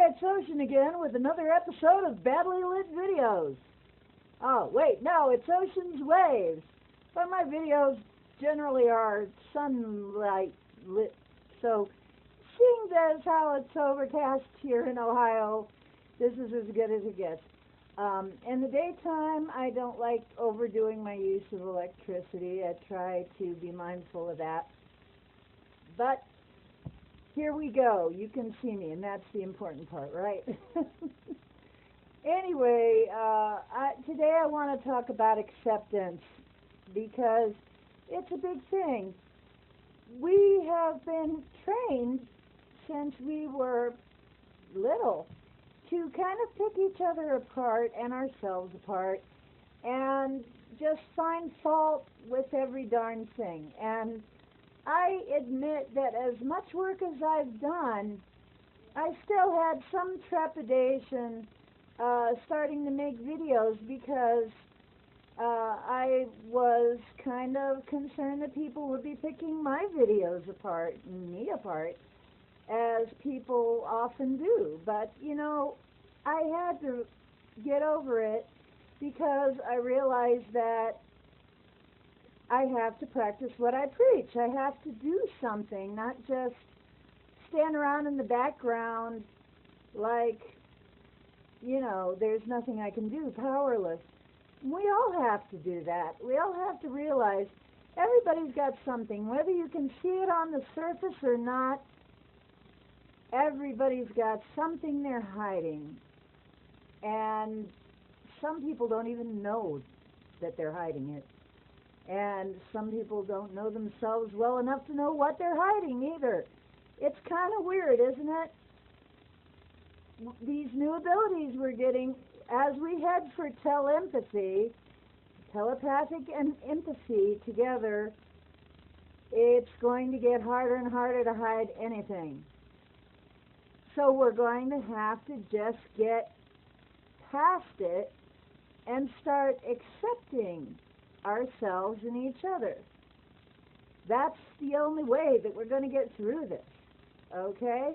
it's Ocean again with another episode of Badly Lit Videos. Oh, wait, no, it's Ocean's Waves. But my videos generally are sunlight lit, so seeing as how it's overcast here in Ohio, this is as good as it gets. In the daytime, I don't like overdoing my use of electricity. I try to be mindful of that. But here we go. You can see me, and that's the important part, right? Anyway, today I want to talk about acceptance because it's a big thing. We have been trained since we were little to kind of pick each other apart and ourselves apart and just find fault with every darn thing. And I admit that as much work as I've done, I still had some trepidation starting to make videos because I was kind of concerned that people would be picking my videos apart, me apart, as people often do. But, you know, I had to get over it because I realized that I have to practice what I preach. I have to do something, not just stand around in the background like, you know, there's nothing I can do, powerless. We all have to do that. We all have to realize everybody's got something. Whether you can see it on the surface or not, everybody's got something they're hiding. And some people don't even know that they're hiding it. And some people don't know themselves well enough to know what they're hiding either. It's kind of weird, isn't it? These new abilities we're getting, as we head for telepathy, telepathic and empathy together, it's going to get harder and harder to hide anything. So we're going to have to just get past it and start accepting ourselves and each other. That's the only way that we're going to get through this, okay?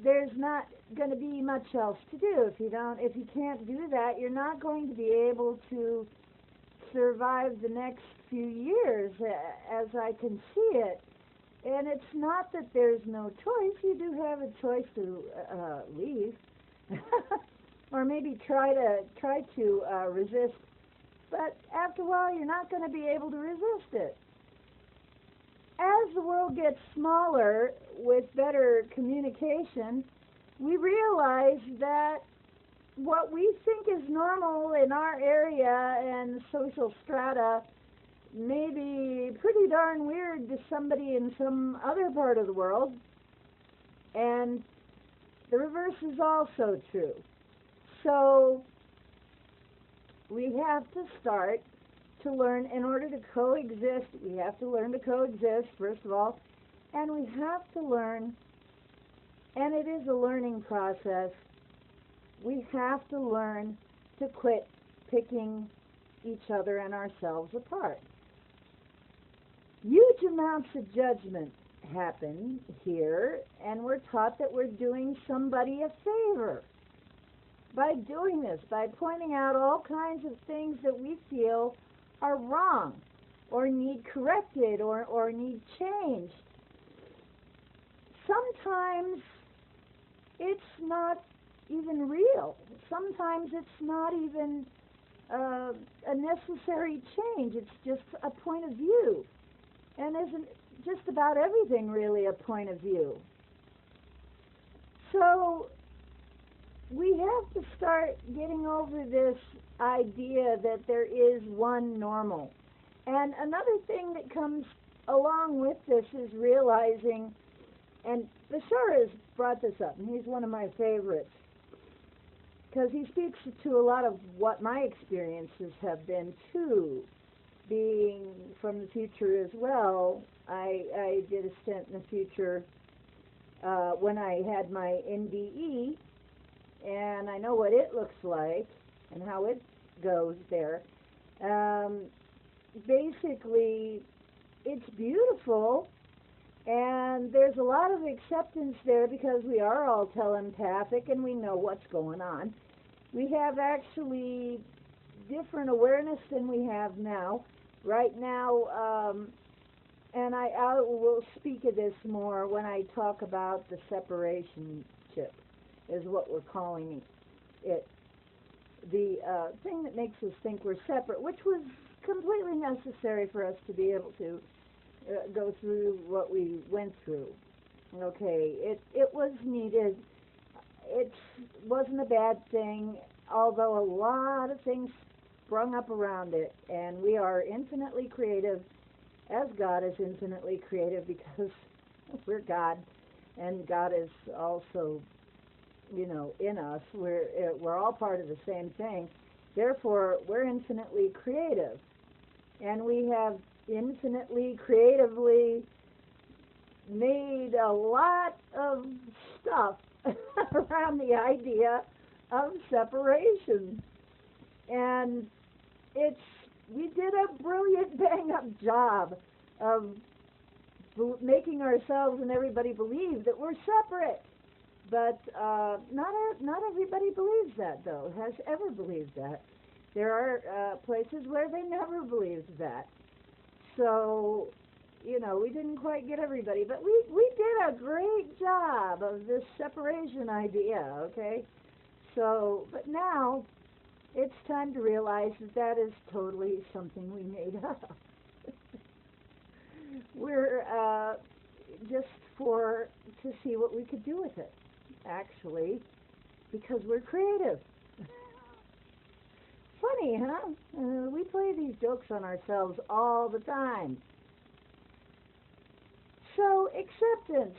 There's not going to be much else to do. If you can't do that, you're not going to be able to survive the next few years as I can see it. And it's not that there's no choice. You do have a choice to leave or maybe try to resist. But after a while, you're not going to be able to resist it. As the world gets smaller with better communication, we realize that what we think is normal in our area and social strata may be pretty darn weird to somebody in some other part of the world. And the reverse is also true. So we have to start to learn, in order to coexist, we have to learn to coexist, first of all, and we have to learn, and it is a learning process, we have to learn to quit picking each other and ourselves apart. Huge amounts of judgment happen here, and we're taught that we're doing somebody a favor by doing this, by pointing out all kinds of things that we feel are wrong or need corrected or need changed. Sometimes it's not even real. Sometimes it's not even a necessary change. It's just a point of view. And isn't just about everything really a point of view? So we have to start getting over this idea that there is one normal. And another thing that comes along with this is realizing, and Bashar has brought this up, and he's one of my favorites, because he speaks to a lot of what my experiences have been too, being from the future as well. I did a stint in the future when I had my NDE, and I know what it looks like and how it goes there. Basically, it's beautiful, And there's a lot of acceptance there because we are all telepathic and we know what's going on. We have actually different awareness than we have now. Right now, and I will speak of this more when I talk about the separation chip, is what we're calling it. The thing that makes us think we're separate, which was completely necessary for us to be able to go through what we went through. Okay, it was needed. It wasn't a bad thing, although a lot of things sprung up around it, and we are infinitely creative, as God is infinitely creative, because we're God, and God is also, in us. We're all part of the same thing. Therefore, we're infinitely creative, and we have infinitely creatively made a lot of stuff around the idea of separation. And we did a brilliant bang-up job of making ourselves and everybody believe that we're separate. But not everybody believes that, though, has ever believed that. There are places where they never believed that. So, we didn't quite get everybody. But we did a great job of this separation idea, okay? So, but now it's time to realize that is totally something we made up. We're just to see what we could do with it, actually, because we're creative. Funny, huh? We play these jokes on ourselves all the time. So, acceptance.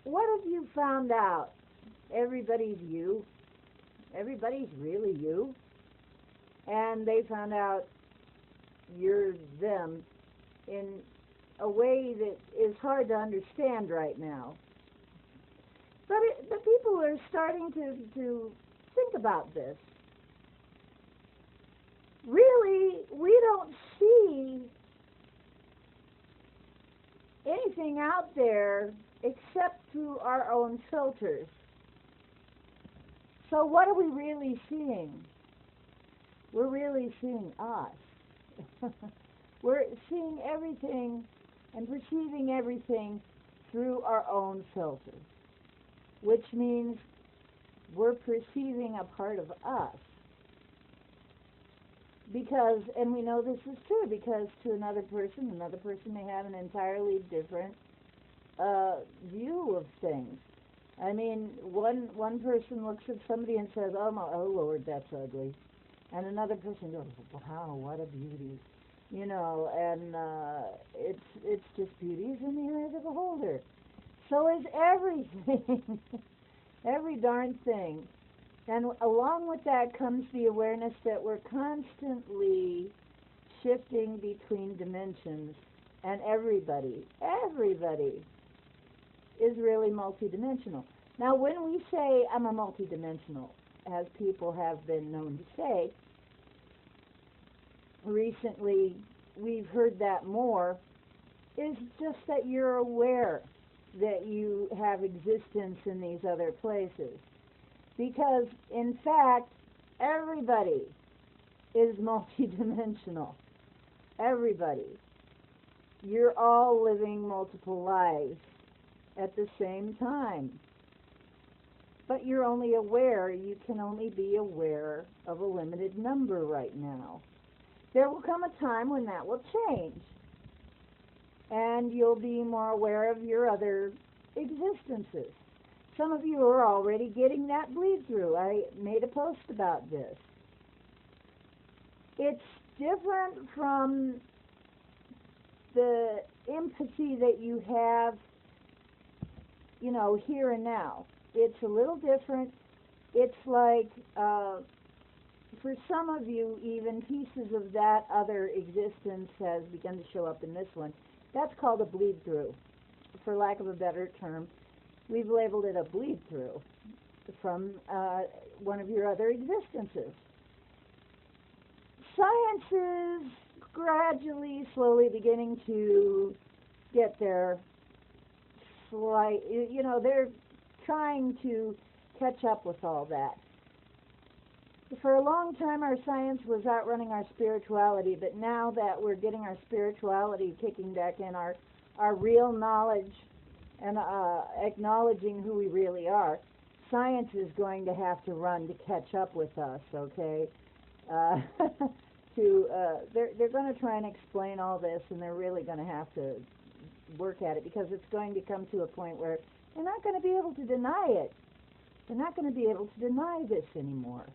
What have you found out? Everybody's you. Everybody's really you. And they found out you're them in a way that is hard to understand right now. But people are starting to think about this. Really, we don't see anything out there except through our own filters. So what are we really seeing? We're really seeing us. We're seeing everything and perceiving everything through our own filters, which means we're perceiving a part of us. Because, and we know this is true, because to another person may have an entirely different view of things. I mean, one person looks at somebody and says, oh Lord, that's ugly. And another person goes, wow, what a beauty. And it's just beauty is in the eye of the beholder. So is everything. Every darn thing. And along with that comes the awareness that we're constantly shifting between dimensions, and everybody is really multidimensional. Now, when we say I'm a multidimensional, as people have been known to say, recently we've heard that more, is just that you're aware that you have existence in these other places. Because, in fact, everybody is multidimensional. Everybody. You're all living multiple lives at the same time. But you're only aware, you can only be aware of a limited number right now. There will come a time when that will change. And you'll be more aware of your other existences. Some of you are already getting that bleed through. I made a post about this. It's different from the empathy that you have, here and now. It's a little different. It's like, for some of you, even pieces of that other existence has begun to show up in this one. That's called a bleed through, for lack of a better term. We've labeled it a bleed through from one of your other existences. Science is gradually, slowly beginning to get their slight, they're trying to catch up with all that. For a long time, our science was outrunning our spirituality, but now that we're getting our spirituality kicking back in, our real knowledge and acknowledging who we really are, science is going to have to run to catch up with us, okay? They're going to try and explain all this, and they're really going to have to work at it, because it's going to come to a point where they're not going to be able to deny it. They're not going to be able to deny this anymore.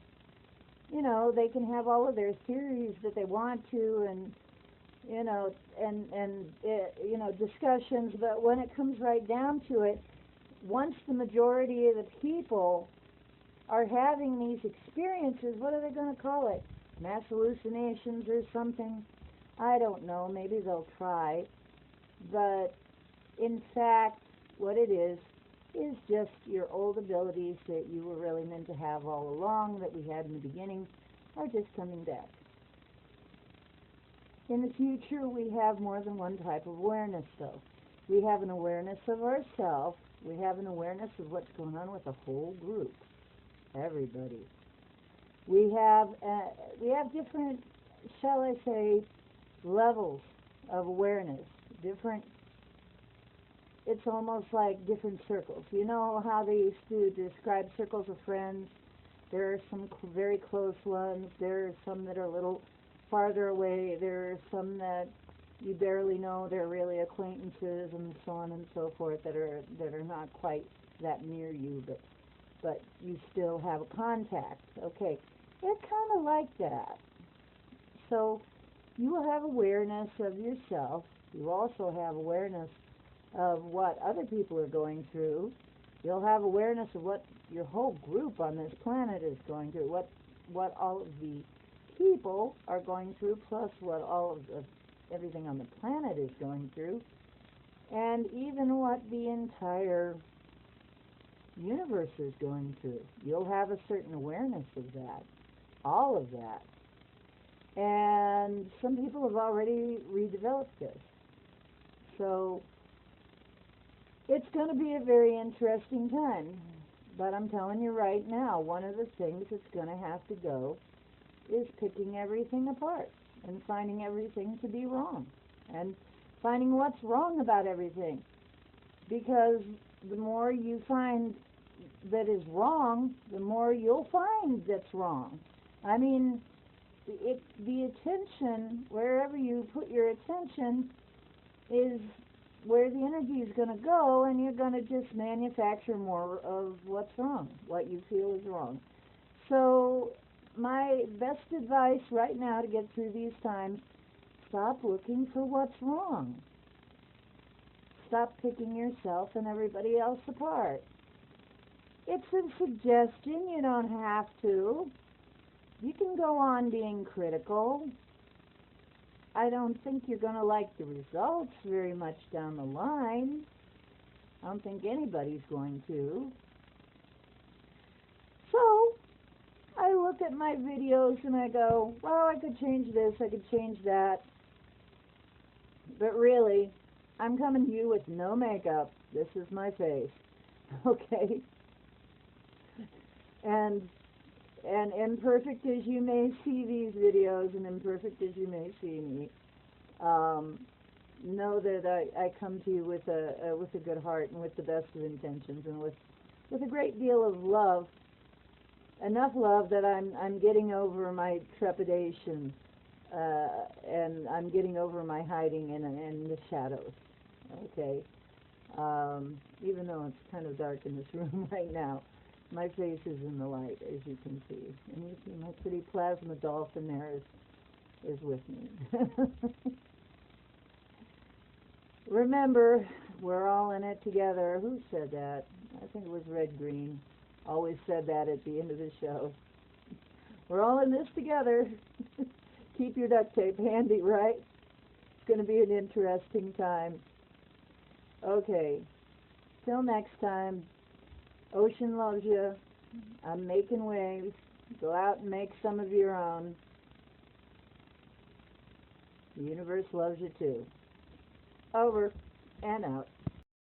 They can have all of their theories that they want to, and discussions, but when it comes right down to it, once the majority of the people are having these experiences, what are they going to call it? Mass hallucinations or something? I don't know. Maybe they'll try. But in fact, what it is just your old abilities that you were really meant to have all along, that we had in the beginning, are just coming back. In the future, we have more than one type of awareness, though. We have an awareness of ourselves. We have an awareness of what's going on with the whole group, everybody. We have different, shall I say, levels of awareness. It's almost like different circles. You know how they used to describe circles of friends? There are some very close ones. There are some that are a little farther away. There are some that you barely know. They're really acquaintances, and so on and so forth, that are not quite that near you, but you still have a contact. Okay, it's kind of like that. So you will have awareness of yourself. You also have awareness of what other people are going through. You'll have awareness of what your whole group on this planet is going through, what all of the people are going through, plus what all of everything on the planet is going through, and even what the entire universe is going through. You'll have a certain awareness of that, all of that. And some people have already redeveloped this. So it's going to be a very interesting time. But I'm telling you right now, one of the things that's going to have to go is picking everything apart and finding everything to be wrong and finding what's wrong about everything. Because the more you find that is wrong, the more you'll find that's wrong. I mean, the attention, wherever you put your attention, is where the energy is going to go, and you're going to just manufacture more of what's wrong, what you feel is wrong. So my best advice right now to get through these times, stop looking for what's wrong. Stop picking yourself and everybody else apart. It's a suggestion. You don't have to. You can go on being critical. I don't think you're going to like the results very much down the line. I don't think anybody's going to. So I look at my videos and I go, well, I could change this, I could change that. But really, I'm coming to you with no makeup. This is my face. Okay? And imperfect as you may see these videos, and imperfect as you may see me, know that I come to you with a good heart and with the best of intentions, and with a great deal of love, enough love that I'm getting over my trepidation, and I'm getting over my hiding in the shadows. Okay, even though it's kind of dark in this room right now. My face is in the light, as you can see. And you see my pretty plasma dolphin there is with me. Remember, we're all in it together. Who said that? I think it was Red Green. Always said that at the end of the show. We're all in this together. Keep your duct tape handy, right? It's going to be an interesting time. Okay. Till next time. Ocean loves you. I'm making waves. Go out and make some of your own. The universe loves you too. Over and out.